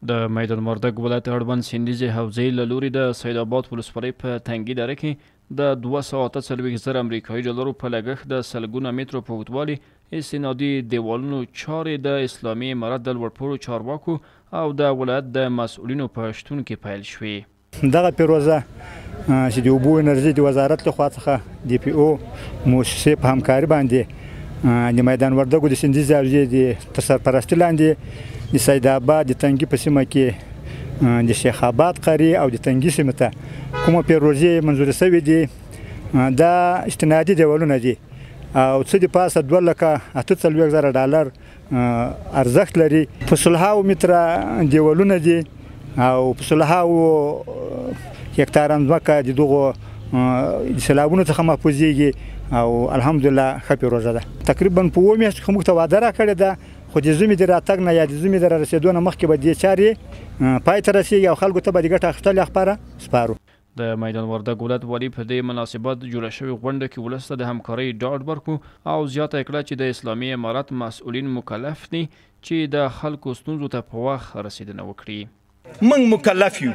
د میدان وردګ ولایت اړوند سیندیزې حوزې له لوري د سید آباد ولسوالۍ په تنګي دره کې د 248 امریکایي ډالرو په لګښت د سلګونه مترو په اوږدوالي استنادي دیوالونو چارې د اسلامي امارت د لوړپوړو چارواکو او د ولایت د مسؤلینو په شتون کې پیل شوې. دغه پروژه چې د اوبو انرژي د وزارت لخوا څخه د پی او مؤسسې په همکاري باندې د میدان وردګو د سیندیزې حوزې د تر سرپرستي لاندې د سید آباد د تنګي په سیمه کې د شیخ آباد قري او د تنګي سیمه ته کومه پروژې منظورې شوې دي دا استنادي دیوالونه دي او څه د پاسه 2,48,000 ډالر ارزښت لري. په سلهاو متره دیوالونه دي او په سلهاو هکتاره ځمکه د دغو سیلابونو څخه محفوظېږي او الحمدلله ښه پروژه ده. تقریبا په 7 میاشتو کې موږ ته وعده راکړې ده خو د ژمي د راتګ نه یا د ژمي د رارسېدو نه مخکې به دې چارې پای ته رسېږي او خلکو ته به د ګټې اخیستلو لپاره سپارو. د میدان وردګ ولایت والي په دې مناسبت جوړه شوې غونډه کې ولس ته د همکارۍ ډاډ ورکړو او زیاته کړه چې د اسلامي امارت مسؤلین مکلف دي چې د خلکو ستونزو ته په وخت رسیدنه وکړي. موږ مکلف یو،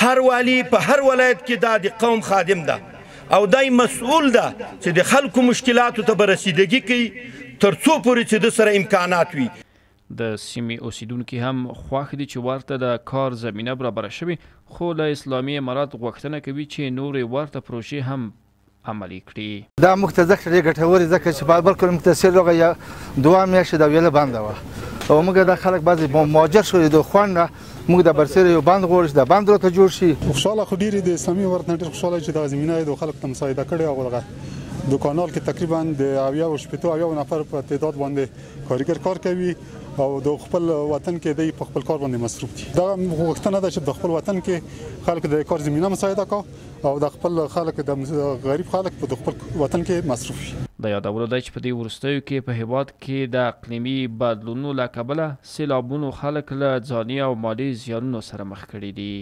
هر والی په هر ولایت کې دا د قوم خادم ده او دای مسؤل ده چې د خلکو مشکلاتو ته به رسیدګي کوي تر څو پورې چې د سره امکانات وي. د سیمې اوسیدونکي هم خوښ دي چې ورته د کار زمینه برابره شوي خو له اسلامي امارت غوښتنه کوي چې نورې ورته پروژې هم عملي کړي. دا موږ ته ځکه ډېرې ګټورې ځکه چې بلکل متصل هغه یا 2 میاشتې دا ویله بنده وه او موږ دا خلک بعضې مهاجر شوي د خوند موږ د برسېره یو بند غواړو چې دا بند راته جوړ شي. خوشحاله خو ډېرې د اسلامي امارت نه ډېر خوشحاله چې دغه زمینه یې د خلکو ته مساعده کړې او دغه د کانال کې تقریبا د 80 نفر په تعداد باندې کارګر کار کوي او د خپل وطن کې د خپل کار باندې مصروف دي. دا غوښتنه ده چې د خپل وطن کې خلک د کار زمینه مساعده کوي او د خپل خلک د غریب خلک په خپل وطن کې مصروف شي. د یادولو ده چې په دې وروستیو کې په هیواد کې د اقلیمي بدلونونو له کبله سیلابونو خلک له ځاني او مالي زیانونو سره مخ کړي دي.